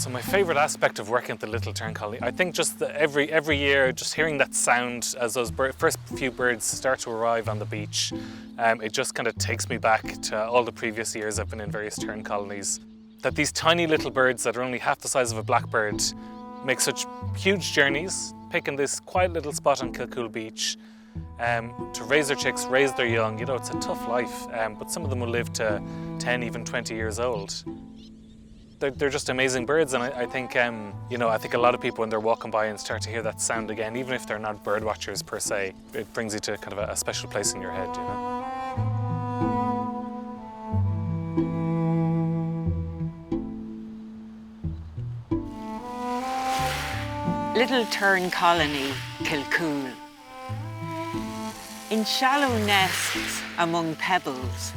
So my favourite aspect of working at the Little Tern colony, I think just every year, just hearing that sound as those first few birds start to arrive on the beach, it just kind of takes me back to all the previous years I've been in various tern colonies. That these tiny little birds that are only half the size of a blackbird make such huge journeys, picking this quiet little spot on Kilcoole beach to raise their chicks, raise their young. You know, it's a tough life, but some of them will live to 10, even 20 years old. They're just amazing birds, and I think, you know, I think a lot of people when they're walking by and start to hear that sound again, even if they're not bird watchers per se, it brings you to kind of a special place in your head, you know. Little Tern colony, Kilcoole. In shallow nests among pebbles,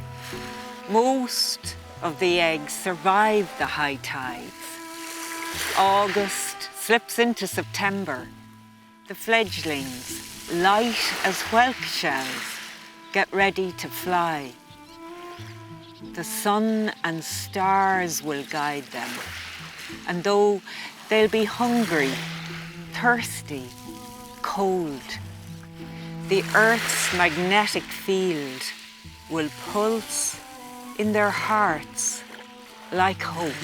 most of the eggs survive the high tides. August slips into September. The fledglings, light as whelk shells, get ready to fly. The sun and stars will guide them, and though they'll be hungry, thirsty, cold, the Earth's magnetic field will pulse in their hearts like hope.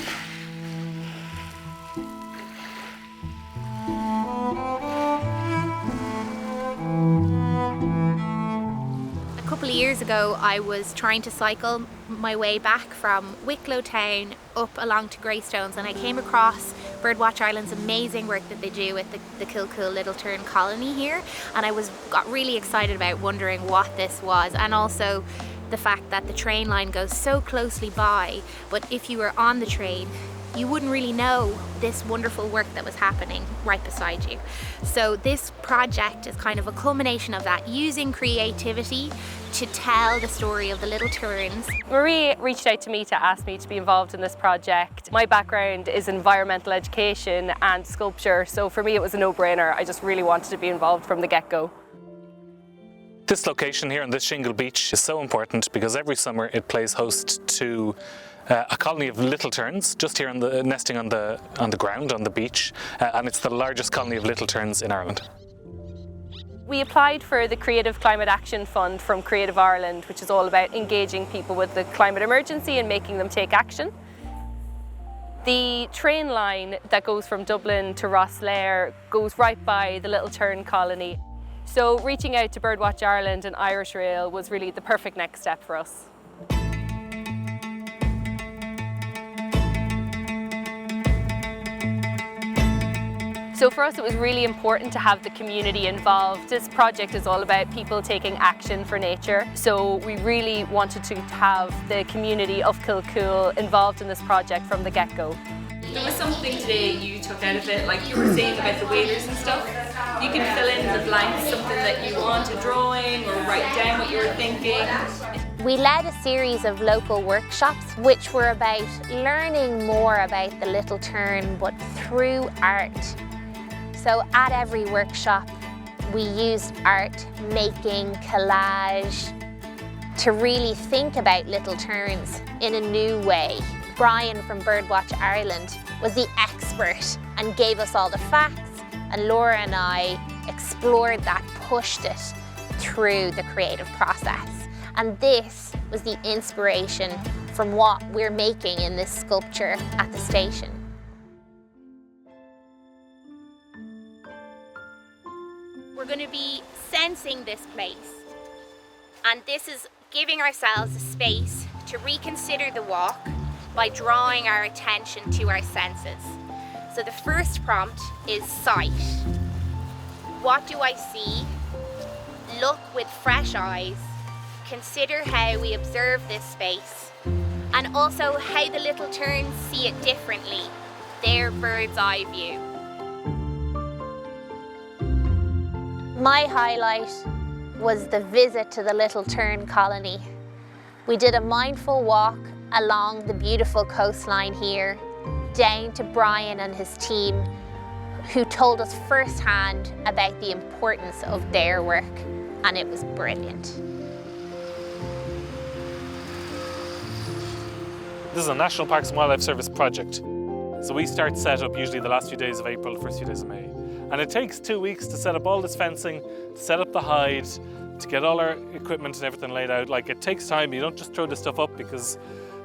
A couple of years ago, I was trying to cycle my way back from Wicklow town up along to Greystones, and I came across BirdWatch Ireland's amazing work that they do with the Kilcoole Little Tern colony here, and I got really excited about wondering what this was, and also the fact that the train line goes so closely by, but if you were on the train, you wouldn't really know this wonderful work that was happening right beside you. So this project is kind of a culmination of that, using creativity to tell the story of the Little Terns. Marie reached out to me to ask me to be involved in this project. My background is environmental education and sculpture, so for me it was a no-brainer. I just really wanted to be involved from the get-go. This location here on this shingle beach is so important because every summer it plays host to a colony of little terns just here nesting on the ground on the beach, and it's the largest colony of little terns in Ireland. We applied for the Creative Climate Action Fund from Creative Ireland, which is all about engaging people with the climate emergency and making them take action. The train line that goes from Dublin to Rosslare goes right by the Little Tern colony. So reaching out to BirdWatch Ireland and Irish Rail was really the perfect next step for us. So for us it was really important to have the community involved. This project is all about people taking action for nature. So we really wanted to have the community of Kilcoole involved in this project from the get-go. There was something today you took out of it, like you were saying about the waders and stuff. You can fill in the blanks, something that you want, a drawing, or write down what you were thinking. We led a series of local workshops which were about learning more about the Little Tern, but through art. So at every workshop we used art, making, collage, to really think about Little Terns in a new way. Brian from BirdWatch Ireland was the expert and gave us all the facts, and Laura and I explored that, pushed it through the creative process. And this was the inspiration from what we're making in this sculpture at the station. We're going to be sensing this place, and this is giving ourselves a space to reconsider the walk by drawing our attention to our senses. So the first prompt is sight. What do I see? Look with fresh eyes. Consider how we observe this space, and also how the Little Terns see it differently, their bird's eye view. My highlight was the visit to the Little Tern colony. We did a mindful walk along the beautiful coastline here, down to Brian and his team, who told us firsthand about the importance of their work, and it was brilliant. This is a National Parks and Wildlife Service project. So we start set up usually the last few days of April, first few days of May. And it takes 2 weeks to set up all this fencing, to set up the hide, to get all our equipment and everything laid out. Like, it takes time. You don't just throw this stuff up, because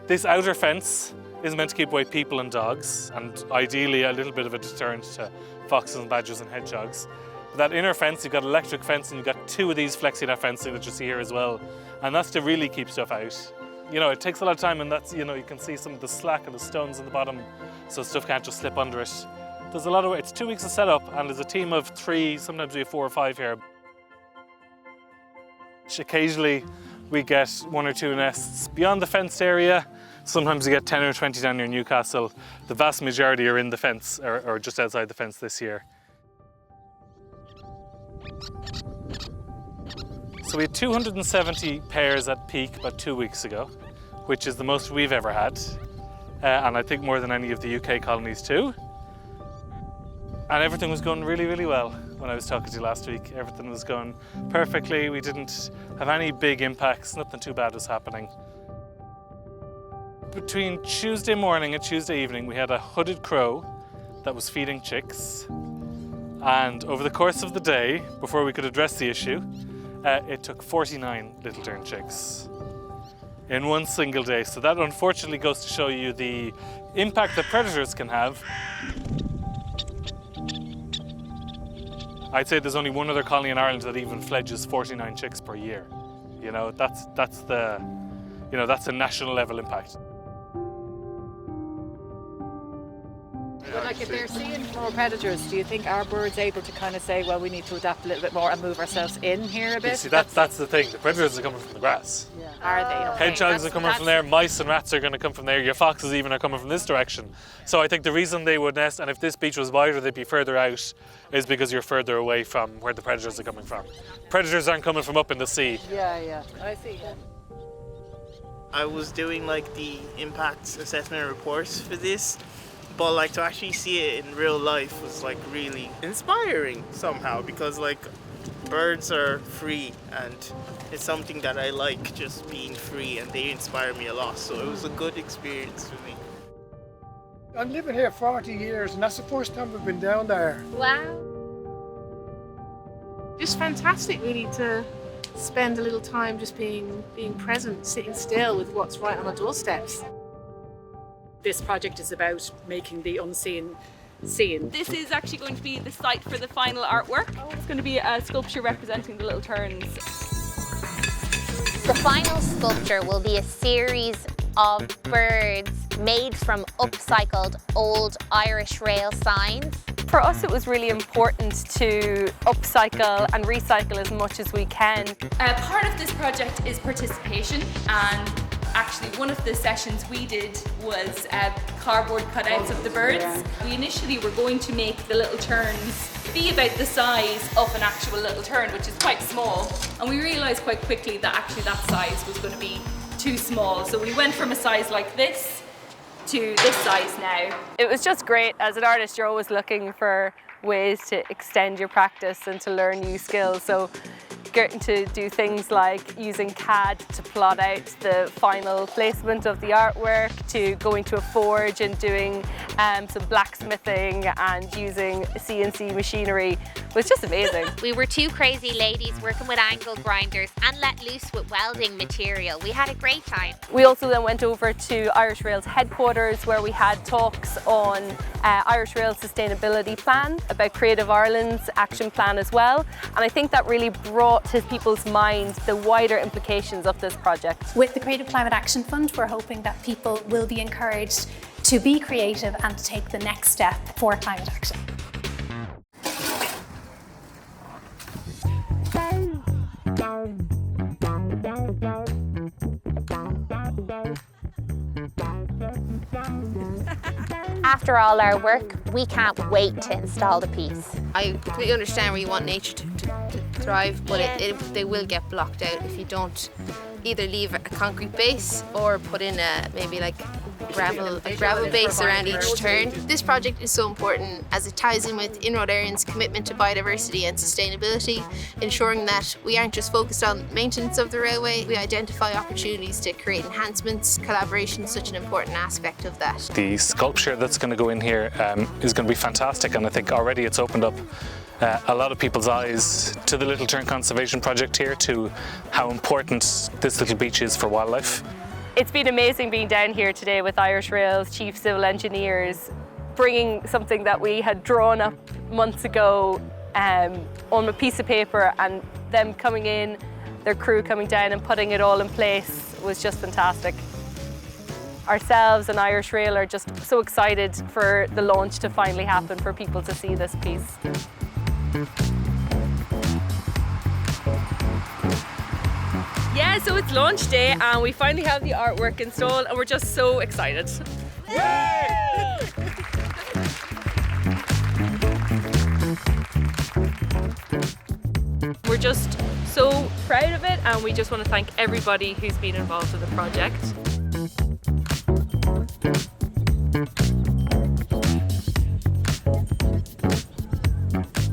this outer fence is meant to keep away people and dogs, and ideally a little bit of a deterrent to foxes and badgers and hedgehogs. But that inner fence, you've got electric fencing, you've got 2 of these flexi-net fencing that you see here as well, and that's to really keep stuff out. You know, it takes a lot of time, and that's, you know, you can see some of the slack and the stones in the bottom, so stuff can't just slip under it. There's a lot of, it's 2 weeks of setup, and there's a team of 3, sometimes we have 4 or 5 here. Occasionally we get 1 or 2 nests beyond the fenced area. Sometimes you get 10 or 20 down near Newcastle. The vast majority are in the fence, or just outside the fence this year. So we had 270 pairs at peak about 2 weeks ago, which is the most we've ever had. And I think more than any of the UK colonies too. And everything was going really, really well when I was talking to you last week. Everything was going perfectly. We didn't have any big impacts. Nothing too bad was happening. Between Tuesday morning and Tuesday evening, we had a hooded crow that was feeding chicks. And over the course of the day, before we could address the issue, it took 49 Little Tern chicks in one single day. So that unfortunately goes to show you the impact that predators can have. I'd say there's only one other colony in Ireland that even fledges 49 chicks per year. You know, that's a national level impact. But like, if they're seeing more predators, do you think our birds able to kind of say, well, we need to adapt a little bit more and move ourselves in here a bit? You see, that's the thing. The predators are coming from the grass. Yeah. Are they? Okay. Hedgehogs are coming from there, mice and rats are going to come from there, your foxes even are coming from this direction. So I think the reason they would nest, and if this beach was wider they'd be further out, is because you're further away from where the predators are coming from. Predators aren't coming from up in the sea. Yeah, I see. Yeah. I was doing like the impact assessment reports for this, but like to actually see it in real life was like really inspiring somehow, because like birds are free and it's something that I like, just being free, and they inspire me a lot, so it was a good experience for me. I'm living here 40 years and that's the first time we've been down there. Wow. Just fantastic really to spend a little time just being present, sitting still with what's right on our doorsteps. This project is about making the unseen seen. This is actually going to be the site for the final artwork. It's going to be a sculpture representing the Little Terns. The final sculpture will be a series of birds made from upcycled old Irish rail signs. For us, it was really important to upcycle and recycle as much as we can. Part of this project is participation, and actually one of the sessions we did was cardboard cutouts of the birds. We initially were going to make the Little Terns be about the size of an actual Little Tern, which is quite small, and we realised quite quickly that actually that size was going to be too small. So we went from a size like this to this size now. It was just great. As an artist, you're always looking for ways to extend your practice and to learn new skills. So getting to do things like using CAD to plot out the final placement of the artwork, to going to a forge and doing some blacksmithing and using CNC machinery was just amazing. We were 2 crazy ladies working with angle grinders and let loose with welding material. We had a great time. We also then went over to Irish Rail's headquarters, where we had talks on Irish Rail's sustainability plan, about Creative Ireland's action plan as well. And I think that really brought to people's mind the wider implications of this project. With the Creative Climate Action Fund, we're hoping that people will be encouraged to be creative and to take the next step for climate action. After all our work, we can't wait to install the piece. I completely understand where you want nature to thrive, but they will get blocked out if you don't either leave a concrete base or put in maybe like gravel base around each turn. This project is so important as it ties in with Inroad Éireann's commitment to biodiversity and sustainability, ensuring that we aren't just focused on maintenance of the railway, we identify opportunities to create enhancements. Collaboration is such an important aspect of that. The sculpture that's going to go in here is going to be fantastic, and I think already it's opened up a lot of people's eyes to the Little Tern Conservation Project here, to how important this little beach is for wildlife. It's been amazing being down here today with Irish Rail's chief civil engineers, bringing something that we had drawn up months ago on a piece of paper, and them coming in, their crew coming down and putting it all in place was just fantastic. Ourselves and Irish Rail are just so excited for the launch to finally happen, for people to see this piece. Yeah, so it's launch day and we finally have the artwork installed and we're just so excited. Yay! We're just so proud of it, and we just want to thank everybody who's been involved in the project.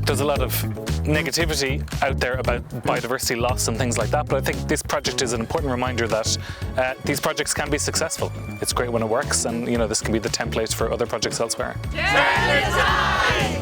There's a lot of negativity out there about biodiversity loss and things like that, but I think this project is an important reminder that these projects can be successful. It's great when it works, and this can be the template for other projects elsewhere. Tern the Tide!